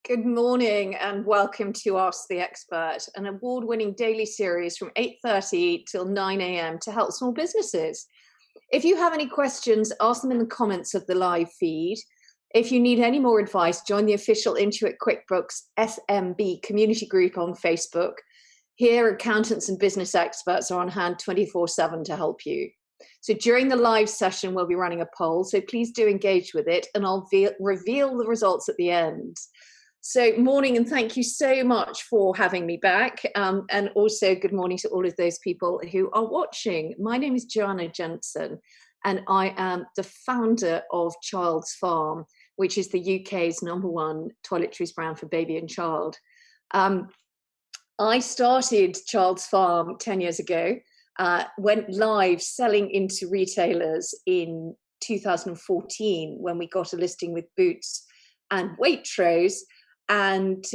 Good morning and welcome to Ask the Expert, an award-winning daily series from 8:30 till 9 a.m. to help small businesses. If you have any questions, ask them in the comments of the live feed. If you need any more advice, join the official Intuit QuickBooks SMB community group on Facebook. Here, accountants and business experts are on hand 24/7 to help you. So during the live session, we'll be running a poll, so please do engage with it, and I'll reveal the results at the end. So morning, and thank you so much for having me back. And also good morning to all of those people who are watching. My name is Joanna Jensen, and I am the founder of Child's Farm, which is the UK's #1 toiletries brand for baby and child. I started Child's Farm 10 years ago, went live selling into retailers in 2014 when we got a listing with Boots and Waitrose. And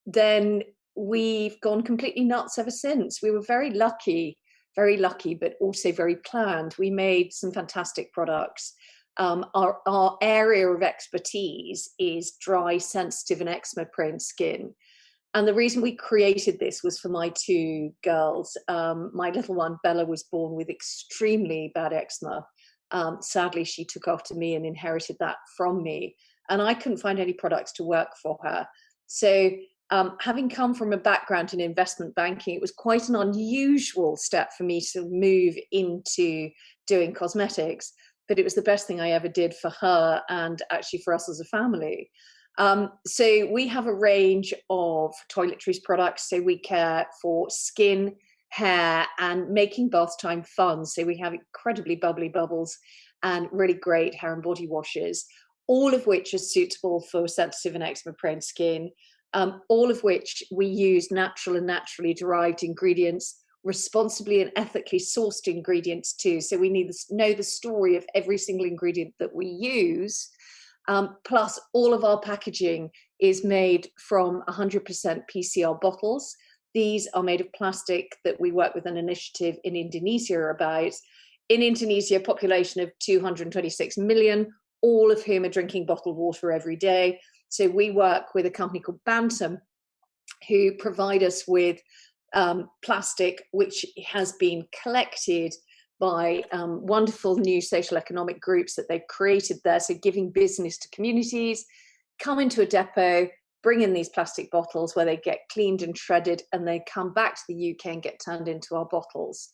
then we've gone completely nuts ever since. We were very lucky, but also very planned. We made some fantastic products. Our area of expertise is dry, sensitive, and eczema-prone skin. And the reason we created this was for my two girls. My little one, Bella, was born with extremely bad eczema. Sadly, she took after me and inherited that from me. And I couldn't find any products to work for her. So having come from a background in investment banking, it was quite an unusual step for me to move into doing cosmetics, but it was the best thing I ever did for her and actually for us as a family. So we have a range of toiletries products. So we care for skin, hair, and making bath time fun. So we have incredibly bubbly bubbles and really great hair and body washes, all of which are suitable for sensitive and eczema-prone skin, all of which we use natural and naturally derived ingredients, responsibly and ethically sourced ingredients too. So we need to know the story of every single ingredient that we use. Plus, all of our packaging is made from 100% PCR bottles. These are made of plastic that we work with an initiative in Indonesia about. In Indonesia, a population of 226 million, all of whom are drinking bottled water every day. So we work with a company called Bantam, who provide us with plastic, which has been collected by wonderful new social economic groups that they've created there. So giving business to communities, come into a depot, bring in these plastic bottles where they get cleaned and shredded, and they come back to the UK and get turned into our bottles.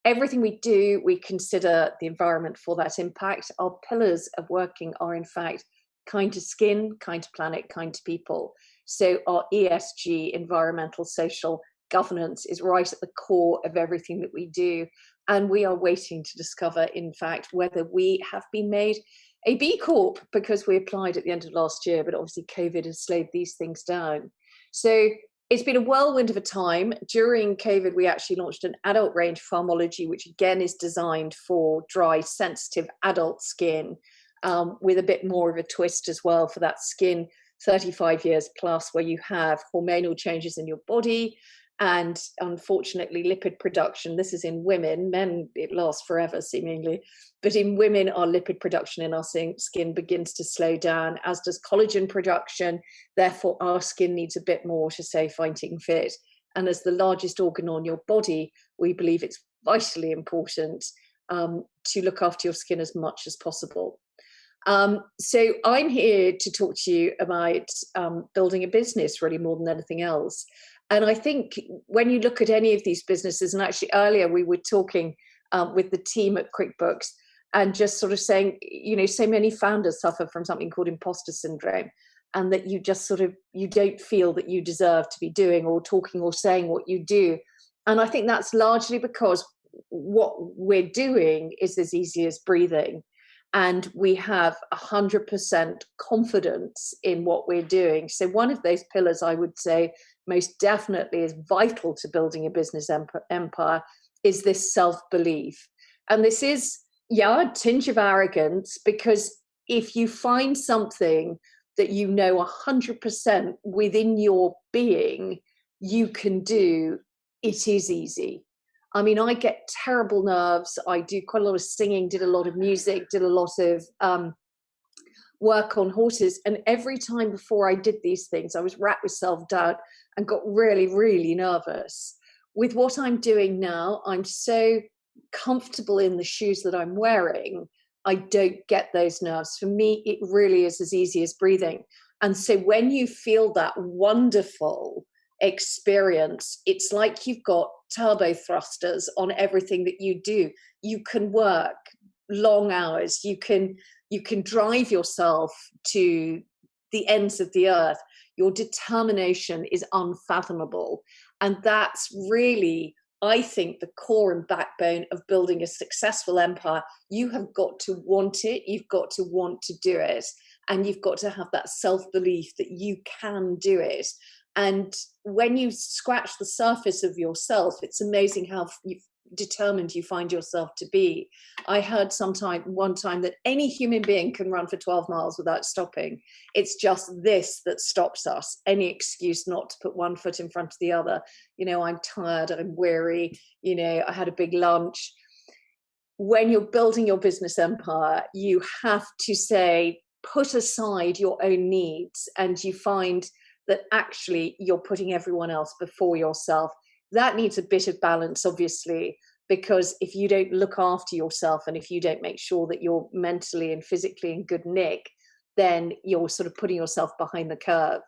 Everything we do, we consider the environment for that impact. Our pillars of working are, in fact, kind to skin, kind to planet, kind to people. So our ESG, environmental, social governance, is right at the core of everything that we do. And we are waiting to discover, in fact, whether we have been made a B Corp, because we applied at the end of last year, but obviously COVID has slowed these things down. So it's been a whirlwind of a time. During COVID, we actually launched an adult range, Farmologie, which again is designed for dry, sensitive adult skin, with a bit more of a twist as well for that skin 35 years plus, where you have hormonal changes in your body and unfortunately lipid production. This is in women. Men, it lasts forever seemingly, but in women, our lipid production in our skin begins to slow down, as does collagen production. Therefore, our skin needs a bit more to stay fighting fit. And as the largest organ on your body, we believe it's vitally important to look after your skin as much as possible. So I'm here to talk to you about building a business, really, more than anything else. And I think when you look at any of these businesses, and actually earlier we were talking with the team at QuickBooks and just sort of saying, you know, so many founders suffer from something called Imposter Syndrome, and that you just sort of, you don't feel that you deserve to be doing or talking or saying what you do. And I think that's largely because what we're doing is as easy as breathing. And we have 100% confidence in what we're doing. So one of those pillars, I would say, most definitely is vital to building a business empire, is this self-belief. And this is, yeah, a tinge of arrogance, because if you find something that you know 100% within your being you can do, it is easy. I mean, I get terrible nerves. I do quite a lot of singing, did a lot of music, did a lot of work on horses. And every time before I did these things, I was wrapped with self-doubt and got really, really nervous. With what I'm doing now, I'm so comfortable in the shoes that I'm wearing, I don't get those nerves. For me, it really is as easy as breathing. And so when you feel that wonderful experience, it's like you've got turbo thrusters on everything that you do. You can work long hours. You can drive yourself to the ends of the earth. Your determination is unfathomable. And that's really, I think, the core and backbone of building a successful empire. You have got to want it. You've got to want to do it. And you've got to have that self-belief that you can do it. And when you scratch the surface of yourself, it's amazing how determined you find yourself to be. I heard one time that any human being can run for 12 miles without stopping. It's just this that stops us. Any excuse not to put one foot in front of the other. You know, I'm tired, I'm weary, you know, I had a big lunch. When you're building your business empire, you have to say, put aside your own needs, and you find that actually you're putting everyone else before yourself. That needs a bit of balance, obviously, because if you don't look after yourself and if you don't make sure that you're mentally and physically in good nick, then you're sort of putting yourself behind the curve.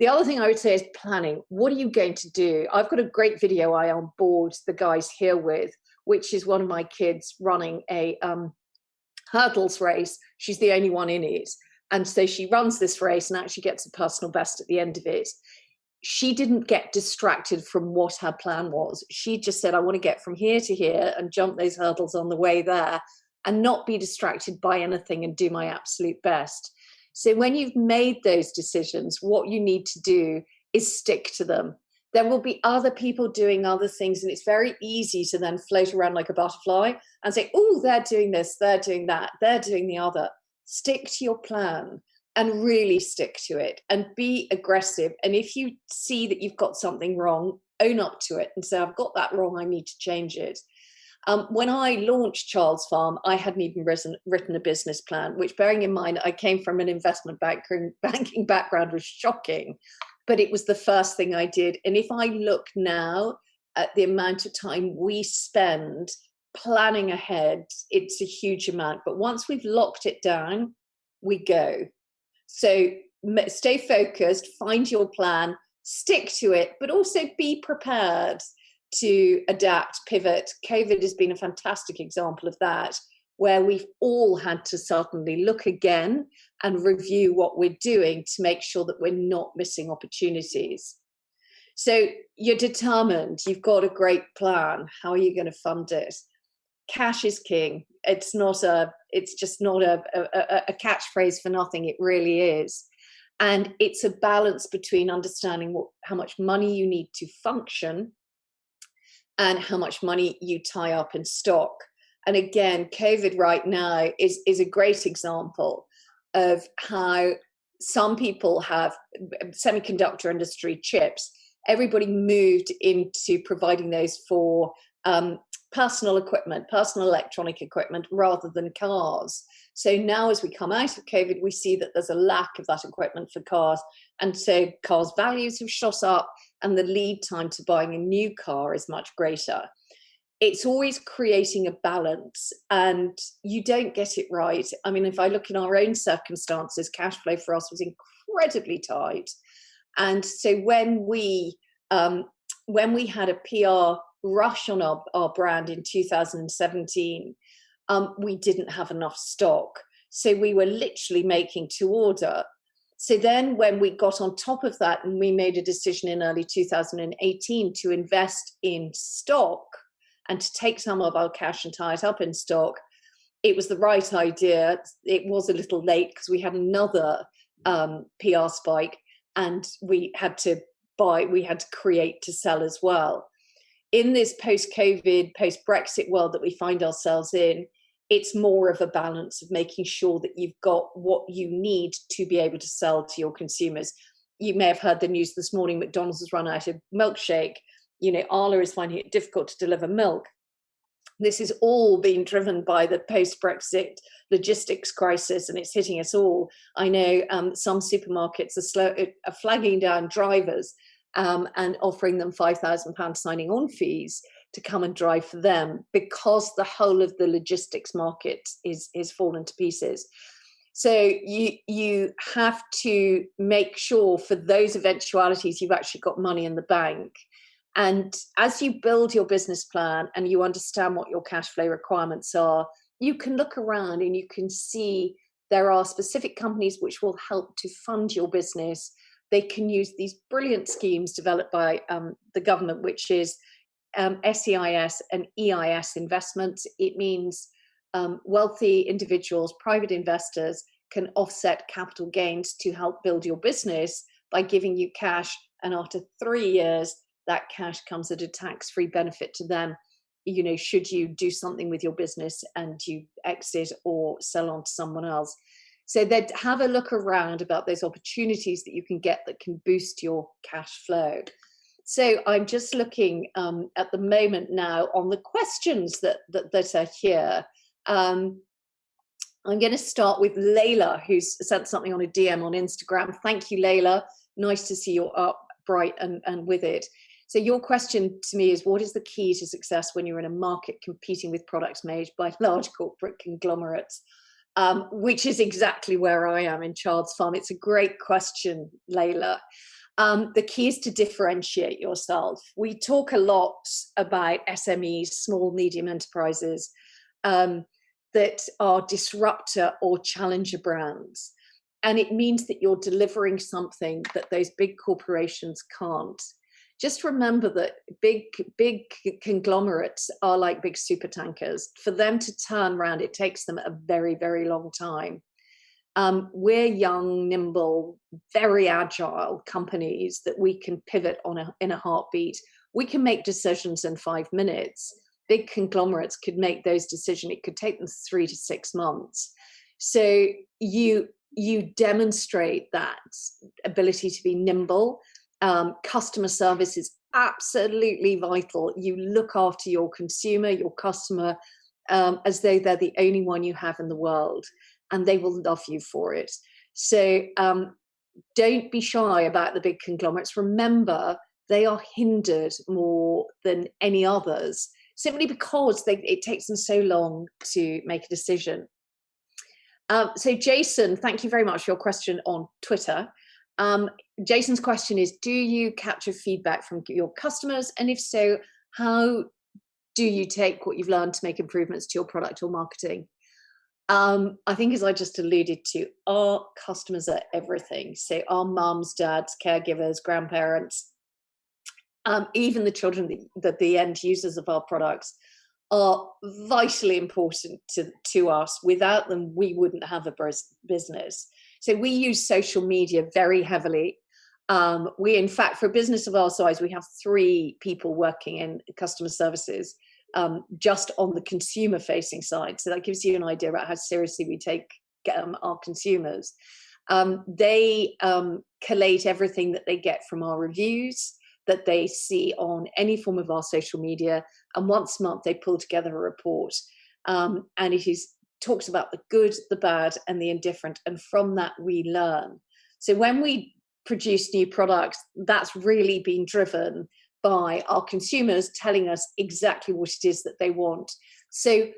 The other thing I would say is planning. What are you going to do? I've got a great video I on board the guys here with, which is one of my kids running a hurdles race. She's the only one in it. And so she runs this race and actually gets a personal best at the end of it. She didn't get distracted from what her plan was. She just said, I want to get from here to here and jump those hurdles on the way there and not be distracted by anything and do my absolute best. So when you've made those decisions, what you need to do is stick to them. There will be other people doing other things, and it's very easy to then float around like a butterfly and say, oh, they're doing this, they're doing that, they're doing the other. Stick to your plan and really stick to it and be aggressive. And if you see that you've got something wrong, own up to it and say, I've got that wrong, I need to change it. When I launched Child's Farm, I hadn't even written a business plan, which, bearing in mind, I came from an investment banking background, was shocking. But it was the first thing I did. And if I look now at the amount of time we spend planning ahead, it's a huge amount. But once we've locked it down, we go. So stay focused, find your plan, stick to it, but also be prepared to adapt, pivot. COVID has been a fantastic example of that, where we've all had to suddenly look again and review what we're doing to make sure that we're not missing opportunities. So you're determined, you've got a great plan. How are you going to fund it? Cash is king. It's just not a catchphrase for nothing. It really is. And it's a balance between understanding how much money you need to function and how much money you tie up in stock. And again, COVID right now is a great example of how some people have semiconductor industry chips. Everybody moved into providing those for personal equipment, personal electronic equipment, rather than cars. So now as we come out of COVID, we see that there's a lack of that equipment for cars. And so cars' values have shot up and the lead time to buying a new car is much greater. It's always creating a balance, and you don't get it right. I mean, if I look in our own circumstances, cash flow for us was incredibly tight. And so when we had a PR rush on our brand in 2017, we didn't have enough stock. So we were literally making to order. So then when we got on top of that and we made a decision in early 2018 to invest in stock and to take some of our cash and tie it up in stock, it was the right idea. It was a little late because we had another PR spike and we had to create to sell as well. In this post-COVID, post-Brexit world that we find ourselves in, it's more of a balance of making sure that you've got what you need to be able to sell to your consumers. You may have heard the news this morning, McDonald's has run out of milkshake. You know, Arla is finding it difficult to deliver milk. This is all being driven by the post-Brexit logistics crisis, and it's hitting us all. I know some supermarkets are flagging down drivers and offering them £5,000 signing on fees to come and drive for them, because the whole of the logistics market is fallen to pieces. So you have to make sure for those eventualities you've actually got money in the bank. And as you build your business plan and you understand what your cash flow requirements are, you can look around and you can see there are specific companies which will help to fund your business. They can use these brilliant schemes developed by the government, which is SEIS and EIS investments. It means wealthy individuals, private investors can offset capital gains to help build your business by giving you cash. And after 3 years, that cash comes at a tax-free benefit to them, you know, should you do something with your business and you exit or sell on to someone else. So they'd have a look around about those opportunities that you can get that can boost your cash flow. So I'm just looking at the moment now on the questions that are here. I'm going to start with Layla, who's sent something on a DM on Instagram. Thank you, Layla. Nice to see you're up bright and with it. So your question to me is, what is the key to success when you're in a market competing with products made by large corporate conglomerates? Which is exactly where I am in Child's Farm. It's a great question, Layla. The key is to differentiate yourself. We talk a lot about SMEs, small, medium enterprises, that are disruptor or challenger brands. And it means that you're delivering something that those big corporations can't. Just remember that big conglomerates are like big super tankers. For them to turn around, it takes them a very, very long time. We're young, nimble, very agile companies that we can pivot in a heartbeat. We can make decisions in 5 minutes. Big conglomerates could make those decisions. It could take them 3 to 6 months. So you demonstrate that ability to be nimble. Customer service is absolutely vital. You look after your consumer, your customer, as though they're the only one you have in the world, and they will love you for it. So don't be shy about the big conglomerates. Remember, they are hindered more than any others, simply because it takes them so long to make a decision. So Jason, thank you very much for your question on Twitter. Jason's question is, do you capture feedback from your customers? And if so, how do you take what you've learned to make improvements to your product or marketing? I think, as I just alluded to, our customers are everything. So our mums, dads, caregivers, grandparents, even the children that the end users of our products are vitally important to us. Without them, we wouldn't have a business. So we use social media very heavily. We, in fact, for a business of our size, we have 3 people working in customer services, just on the consumer-facing side. So that gives you an idea about how seriously we take our consumers. They collate everything that they get from our reviews, that they see on any form of our social media, and once a month they pull together a report, and it talks about the good, the bad, and the indifferent, and from that we learn. So when we produce new products, that's really been driven by our consumers telling us exactly what it is that they want. So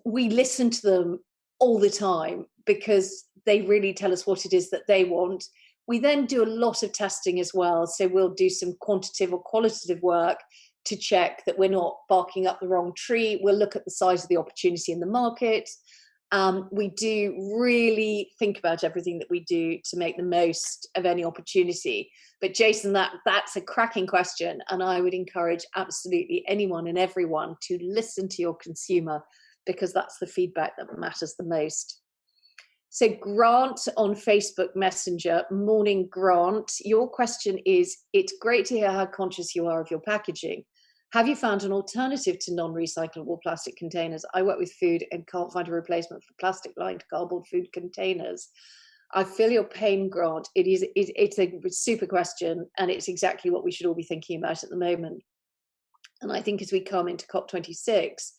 we listen to them all the time because they really tell us what it is that they want. We then do a lot of testing as well. So we'll do some quantitative or qualitative work to check that we're not barking up the wrong tree. We'll look at the size of the opportunity in the market. We do really think about everything that we do to make the most of any opportunity. But Jason, that's a cracking question. And I would encourage absolutely anyone and everyone to listen to your consumer, because that's the feedback that matters the most. So Grant on Facebook Messenger. Morning, Grant. Your question is, it's great to hear how conscious you are of your packaging. Have you found an alternative to non-recyclable plastic containers? I work with food and can't find a replacement for plastic-lined cardboard food containers. I feel your pain, Grant. It's a super question, and it's exactly what we should all be thinking about at the moment. And I think as we come into COP26,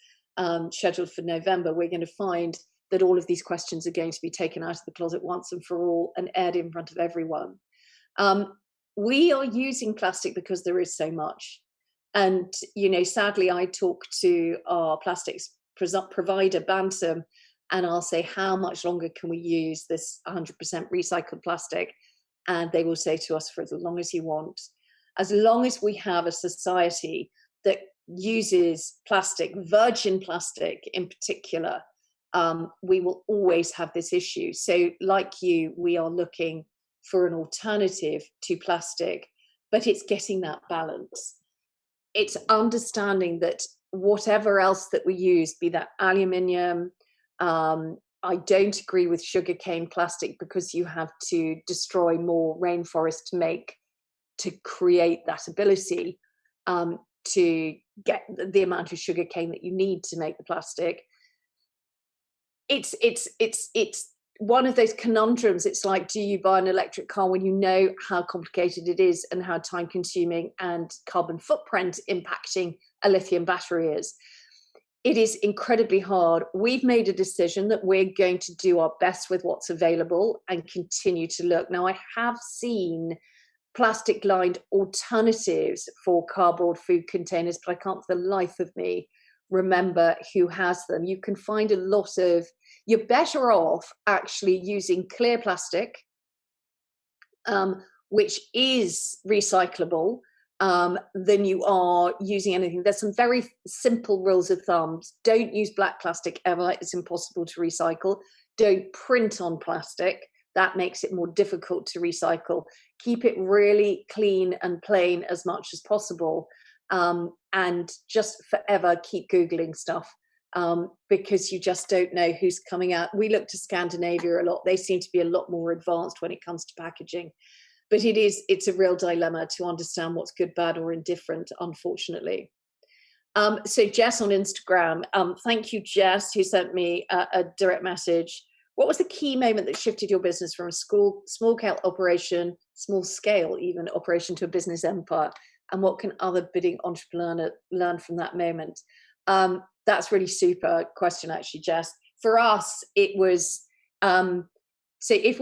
scheduled for November, we're going to find that all of these questions are going to be taken out of the closet once and for all and aired in front of everyone. We are using plastic because there is so much. And, you know, sadly, I talk to our plastics provider, Bantam, and I'll say, how much longer can we use this 100% recycled plastic? And they will say to us, for as long as you want. As long as we have a society that uses plastic, virgin plastic in particular, we will always have this issue. So like you, we are looking for an alternative to plastic, but it's getting that balance. It's understanding that whatever else that we use, be that aluminium, I don't agree with sugarcane plastic because you have to destroy more rainforest to create that ability to get the amount of sugarcane that you need to make the plastic. It's one of those conundrums. It's like, do you buy an electric car when you know how complicated it is and how time consuming and carbon footprint impacting a lithium battery is? It is incredibly hard. We've made a decision that we're going to do our best with what's available and continue to look. Now, I have seen plastic lined alternatives for cardboard food containers, but I can't for the life of me remember who has them. You can find a lot of, you're better off actually using clear plastic, which is recyclable, than you are using anything. There's some very simple rules of thumb. Don't use black plastic ever. It's impossible to recycle. Don't print on plastic. That makes it more difficult to recycle. Keep it really clean and plain as much as possible. And just forever keep Googling stuff, because you just don't know who's coming out. We look to Scandinavia a lot. They seem to be a lot more advanced when it comes to packaging. But it's a real dilemma to understand what's good, bad, or indifferent, unfortunately. So Jess on Instagram, thank you, Jess, who sent me a direct message. What was the key moment that shifted your business from a small scale operation to a business empire? And what can other budding entrepreneurs learn from that moment? That's really super question, actually, Jess. For us, it was, so if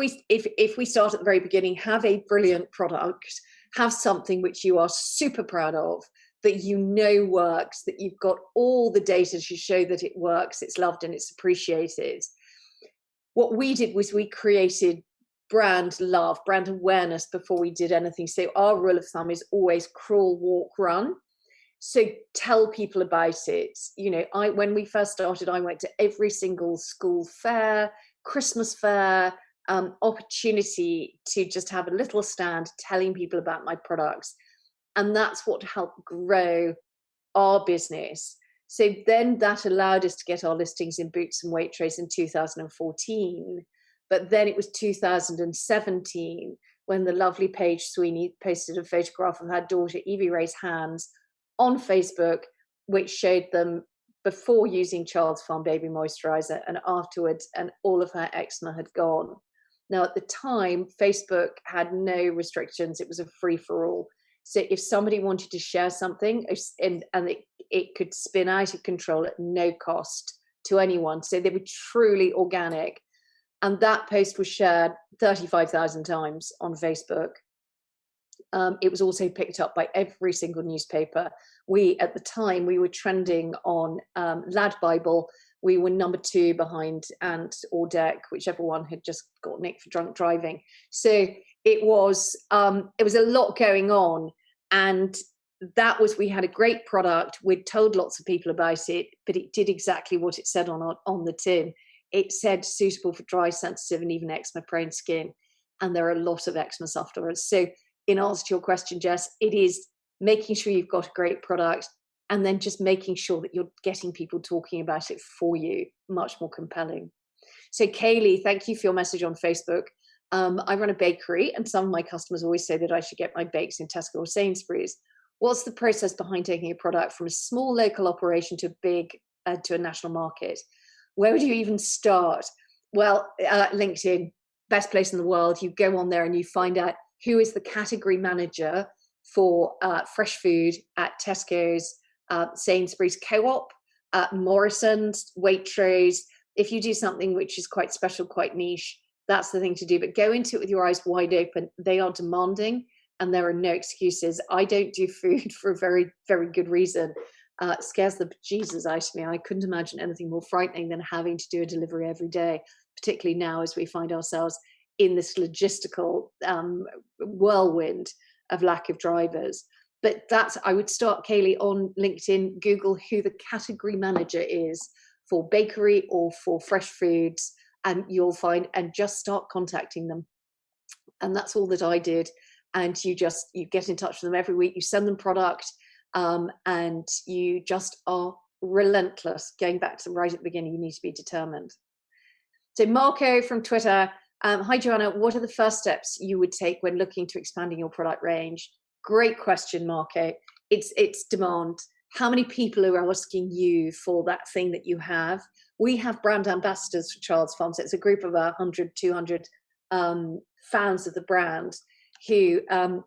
we start at the very beginning, have a brilliant product, have something which you are super proud of, that you know works, that you've got all the data to show that it works, it's loved and it's appreciated. What we did was we created brand love, brand awareness before we did anything. So our rule of thumb is always crawl, walk, run. So tell people about it. You know, when we first started, I went to every single school fair, Christmas fair, opportunity to just have a little stand telling people about my products. And that's what helped grow our business. So then that allowed us to get our listings in Boots and Waitrose in 2014. But then it was 2017 when the lovely Paige Sweeney posted a photograph of her daughter Evie Ray's hands on Facebook, which showed them before using Child's Farm baby moisturizer and afterwards, and all of her eczema had gone. Now, at the time, Facebook had no restrictions. It was a free-for-all. So if somebody wanted to share something and it could spin out of control at no cost to anyone. So they were truly organic. And that post was shared 35,000 times on Facebook. It was also picked up by every single newspaper. At the time, we were trending on Lad Bible. We were number 2 behind Ant or Deck, whichever one had just got nicked for drunk driving. So it was a lot going on. And we had a great product. We'd told lots of people about it, but it did exactly what it said on the tin. It said suitable for dry, sensitive, and even eczema-prone skin. And there are a lot of eczema sufferers. So in answer to your question, Jess, it is making sure you've got a great product and then just making sure that you're getting people talking about it for you, much more compelling. So Kaylee, thank you for your message on Facebook. I run a bakery and some of my customers always say that I should get my bakes in Tesco or Sainsbury's. What's the process behind taking a product from a small local operation to a national market? Where would you even start? Well, LinkedIn, best place in the world. You go on there and you find out who is the category manager for fresh food at Tesco's, Sainsbury's Co-op, Morrison's, Waitrose. If you do something which is quite special, quite niche, that's the thing to do. But go into it with your eyes wide open. They are demanding, and there are no excuses. I don't do food for a very, very good reason. It scares the bejesus out of me. I couldn't imagine anything more frightening than having to do a delivery every day, particularly now as we find ourselves in this logistical whirlwind of lack of drivers. But that's, I would start, Kaylee, on LinkedIn, Google who the category manager is for bakery or for fresh foods, and you'll find, and just start contacting them. And that's all that I did. And you get in touch with them every week, you send them product, and you just are relentless. Going back to right at the beginning, you need to be determined. So Marco from Twitter, hi Joanna, what are the first steps you would take when looking to expanding your product range? Great question, Marco. It's demand. How many people are asking you for that thing that you have? We have brand ambassadors for Child's Farm. So it's a group of 100, 200 fans of the brand who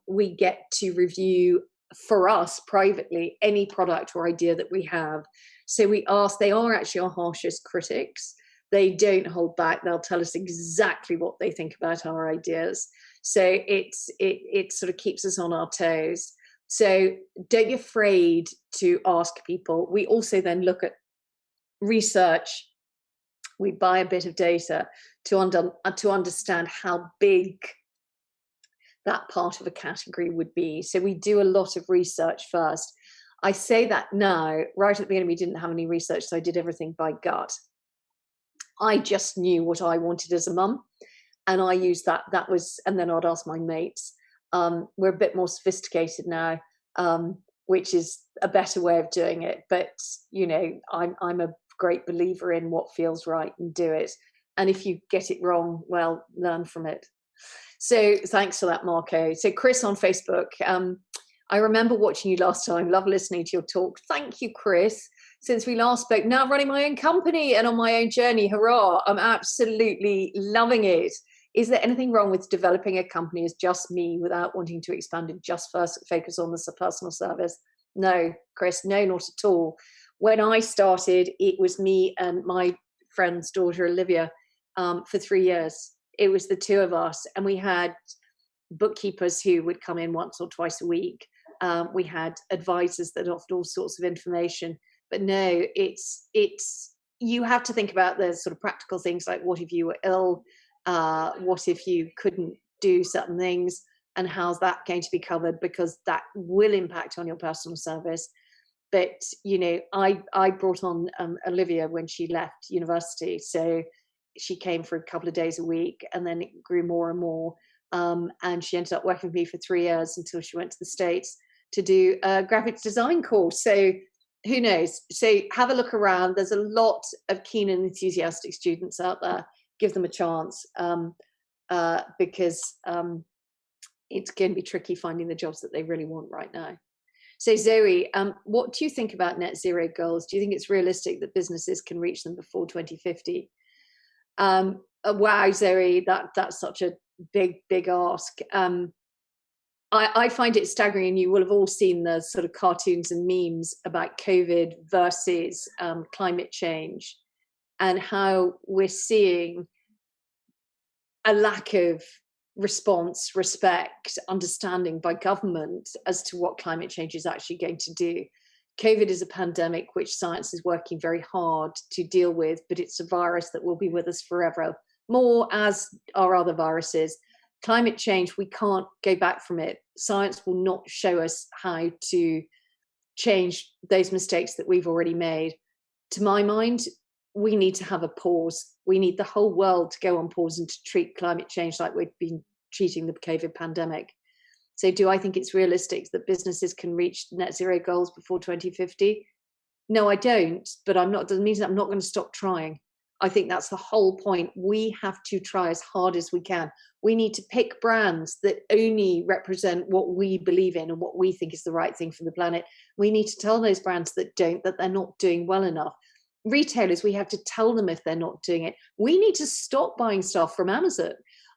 we get to review for us privately any product or idea that we have. So we ask, they are actually our harshest critics. They don't hold back. They'll tell us exactly what they think about our ideas. So it sort of keeps us on our toes. So don't be afraid to ask people. We also then look at research. We buy a bit of data to understand how big that part of a category would be. So we do a lot of research first. I say that now, right at the beginning, we didn't have any research, so I did everything by gut. I just knew what I wanted as a mum, and I used that. That was, and then I'd ask my mates. We're a bit more sophisticated now, which is a better way of doing it. But you know, I'm a great believer in what feels right and do it. And if you get it wrong, well, learn from it. So thanks for that, Marco. So Chris on Facebook, I remember watching you last time. Love listening to your talk. Thank you, Chris. Since we last spoke, now running my own company and on my own journey. Hurrah. I'm absolutely loving it. Is there anything wrong with developing a company as just me without wanting to expand and just first focus on the personal service? No, Chris, no, not at all. When I started, it was me and my friend's daughter, Olivia, for 3 years. It was the two of us, and we had bookkeepers who would come in once or twice a week. We had advisors that offered all sorts of information. But no, it's you have to think about the sort of practical things like what if you were ill, what if you couldn't do certain things, and how's that going to be covered, because that will impact on your personal service. But you know, I brought on Olivia when she left university, so she came for a couple of days a week, and then it grew more and more. And she ended up working with me for 3 years until she went to the States to do a graphics design course. So who knows? So have a look around. There's a lot of keen and enthusiastic students out there. Give them a chance, because it's going to be tricky finding the jobs that they really want right now. So Zoe, what do you think about net zero goals? Do you think it's realistic that businesses can reach them before 2050? Wow, Zoe, that's such a big ask. I find it staggering, and you will have all seen the sort of cartoons and memes about COVID versus climate change, and how we're seeing a lack of response, respect, understanding by government as to what climate change is actually going to do. COVID is a pandemic which science is working very hard to deal with, but it's a virus that will be with us forever, more as are other viruses. Climate change, we can't go back from it. Science will not show us how to change those mistakes that we've already made. To my mind, we need to have a pause. We need the whole world to go on pause and to treat climate change like we've been treating the COVID pandemic. So do I think it's realistic that businesses can reach net zero goals before 2050? No, I don't, but doesn't mean I'm not going to stop trying. I think that's the whole point. We have to try as hard as we can. We need to pick brands that only represent what we believe in and what we think is the right thing for the planet. We need to tell those brands that don't, that they're not doing well enough. Retailers, we have to tell them if they're not doing it. We need to stop buying stuff from Amazon.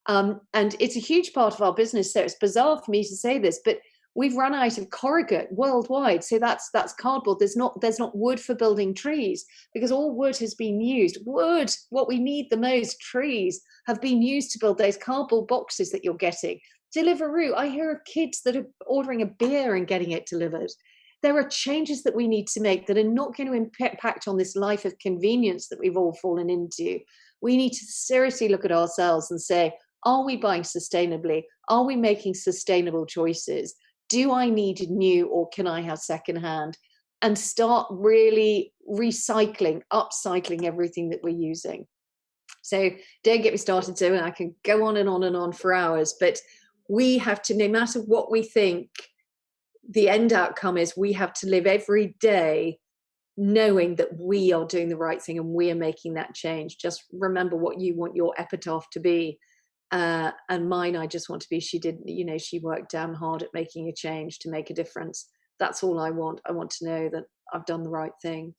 And it's a huge part of our business, so it's bizarre for me to say this, but We've run out of corrugate worldwide. So that's cardboard. There's not wood for building trees because all wood has been used. Wood, what we need the most, trees, have been used to build those cardboard boxes that you're getting. Deliveroo, I hear of kids that are ordering a beer and getting it delivered. There are changes that we need to make that are not going to impact on this life of convenience that we've all fallen into. We need to seriously look at ourselves and say, are we buying sustainably? Are we making sustainable choices? Do I need new or can I have secondhand? And start really recycling, upcycling everything that we're using. So don't get me started, Zoe. I can go on and on and on for hours, but we have to, no matter what we think the end outcome is, we have to live every day knowing that we are doing the right thing and we are making that change. Just remember what you want your epitaph to be. And mine, I just want to be, she did, she worked damn hard at making a change to make a difference. That's all I want. I want to know that I've done the right thing.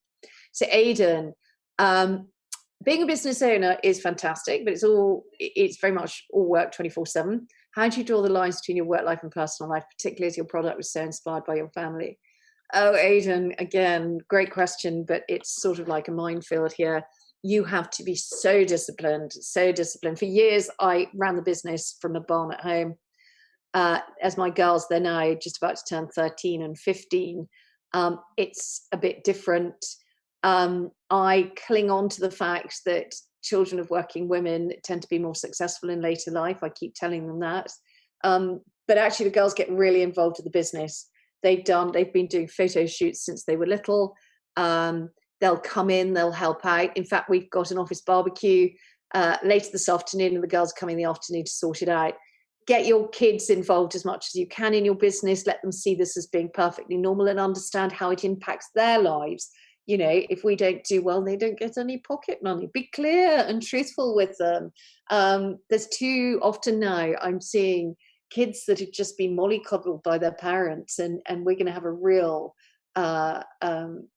So Aidan, being a business owner is fantastic, but it's very much all work 24/7. How do you draw the lines between your work life and personal life, particularly as your product was so inspired by your family? Oh, Aidan, again, great question, but it's sort of like a minefield here. You have to be so disciplined, so disciplined. For years, I ran the business from a barn at home. As my girls, they're now just about to turn 13 and 15. It's a bit different. I cling on to the fact that children of working women tend to be more successful in later life. I keep telling them that. But actually, the girls get really involved with the business. They've been doing photo shoots since they were little. They'll come in, they'll help out. In fact, we've got an office barbecue later this afternoon, and the girls come in the afternoon to sort it out. Get your kids involved as much as you can in your business. Let them see this as being perfectly normal and understand how it impacts their lives. If we don't do well, they don't get any pocket money. Be clear and truthful with them. There's too often now I'm seeing kids that have just been mollycoddled by their parents, and we're going to have a real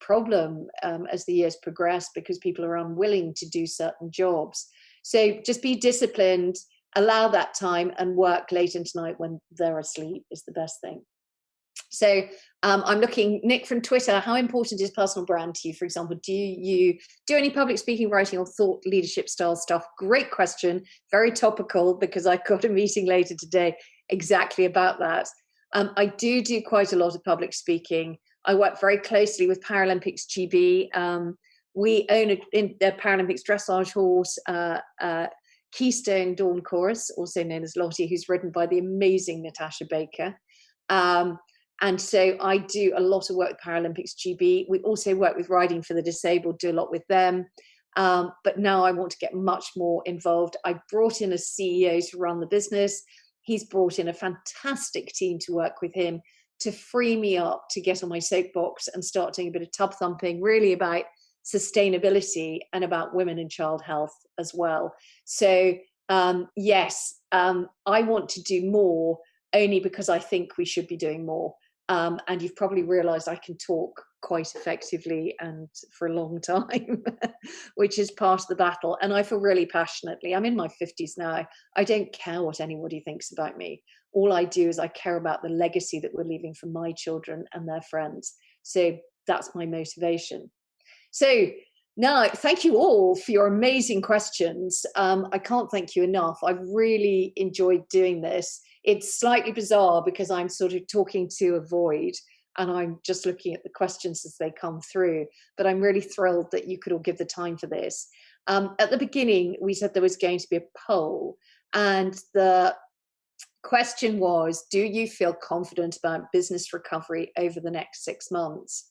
problem as the years progress because people are unwilling to do certain jobs. So just be disciplined, allow that time, and work late into night when they're asleep is the best thing. So I'm looking, Nick from Twitter, how important is personal brand to you? For example, do you do any public speaking, writing, or thought leadership style stuff? Great question, very topical, because I've got a meeting later today exactly about that. I do quite a lot of public speaking. I work very closely with Paralympics GB. We own a Paralympics dressage horse, Keystone Dawn Chorus, also known as Lottie, who's ridden by the amazing Natasha Baker. And so I do a lot of work with Paralympics GB. We also work with Riding for the Disabled, do a lot with them. But now I want to get much more involved. I brought in a CEO to run the business. He's brought in a fantastic team to work with him to free me up to get on my soapbox and start doing a bit of tub thumping, really about sustainability and about women and child health as well. So yes, I want to do more only because I think we should be doing more. And you've probably realized I can talk quite effectively and for a long time, which is part of the battle. And I feel really passionately. I'm in my 50s now. I don't care what anybody thinks about me. All I do is I care about the legacy that we're leaving for my children and their friends. So that's my motivation. So now, thank you all for your amazing questions. I can't thank you enough. I've really enjoyed doing this. It's slightly bizarre because I'm sort of talking to a void and I'm just looking at the questions as they come through. But I'm really thrilled that you could all give the time for this. At the beginning, we said there was going to be a poll, and the question was, do you feel confident about business recovery over the next 6 months?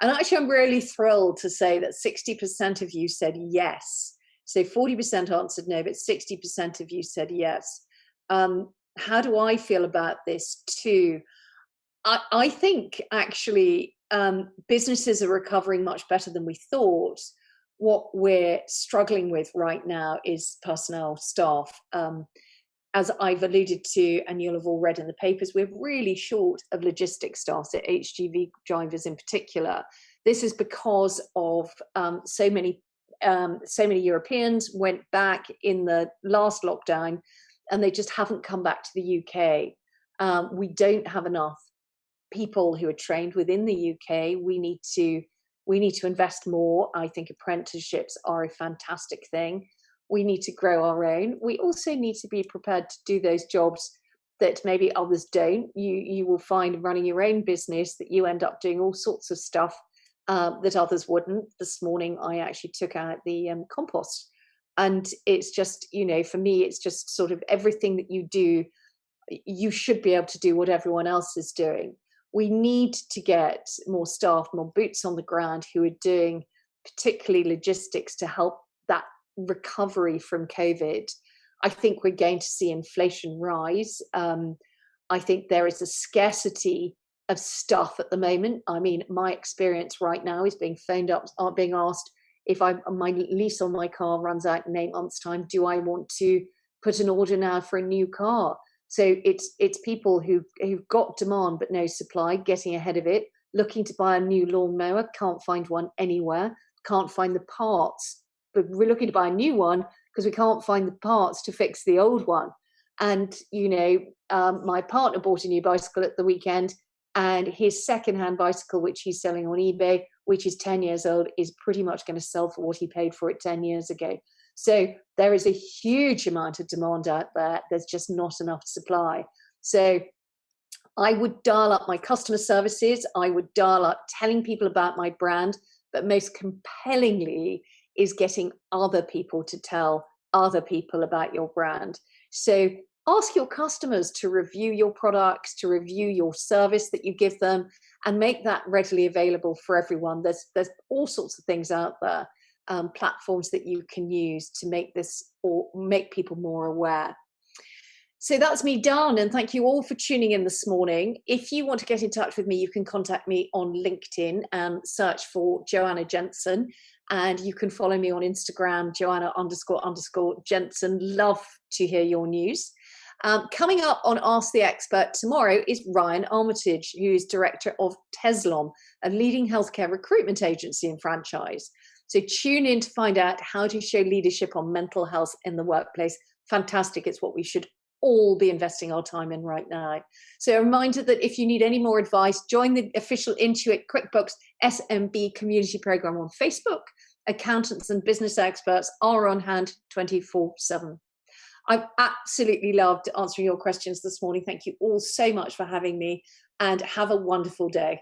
And actually, I'm really thrilled to say that 60% of you said yes. So 40% answered no, but 60% of you said yes. How do I feel about this too? I think actually businesses are recovering much better than we thought. What we're struggling with right now is personnel, staff. As I've alluded to, and you'll have all read in the papers, we're really short of logistics staff, so HGV drivers in particular. This is because of so many Europeans went back in the last lockdown, and they just haven't come back to the UK. We don't have enough people who are trained within the UK. We need to invest more. I think apprenticeships are a fantastic thing. We need to grow our own. We also need to be prepared to do those jobs that maybe others don't. You will find running your own business that you end up doing all sorts of stuff that others wouldn't. This morning, I actually took out the compost. And it's just, for me, it's just sort of everything that you do, you should be able to do what everyone else is doing. We need to get more staff, more boots on the ground who are doing particularly logistics to help that recovery from COVID. I think we're going to see inflation rise. I think there is a scarcity of stuff at the moment. I mean, my experience right now is being phoned up, being asked if my lease on my car runs out in 8 months' time, do I want to put an order now for a new car? So it's people who've got demand but no supply, getting ahead of it, looking to buy a new lawnmower, can't find one anywhere, can't find the parts, but we're looking to buy a new one because we can't find the parts to fix the old one. And, my partner bought a new bicycle at the weekend, and his second-hand bicycle, which he's selling on eBay, which is 10 years old, is pretty much going to sell for what he paid for it 10 years ago. So there is a huge amount of demand out there. There's just not enough supply. So I would dial up my customer services. I would dial up telling people about my brand, but most compellingly is getting other people to tell other people about your brand. So ask your customers to review your products, to review your service that you give them, and make that readily available for everyone. There's all sorts of things out there, platforms that you can use to make this or make people more aware. So that's me done, and thank you all for tuning in this morning. If you want to get in touch with me, you can contact me on LinkedIn and search for Joanna Jensen, and you can follow me on Instagram, Joanna__Jensen. Love to hear your news. Coming up on Ask the Expert tomorrow is Ryan Armitage, who is director of Teslom, a leading healthcare recruitment agency and franchise. So tune in to find out how to show leadership on mental health in the workplace. Fantastic. It's what we should all be investing our time in right now. So a reminder that if you need any more advice, join the official Intuit QuickBooks SMB community program on Facebook. Accountants and business experts are on hand 24/7. I've absolutely loved answering your questions this morning. Thank you all so much for having me, and have a wonderful day.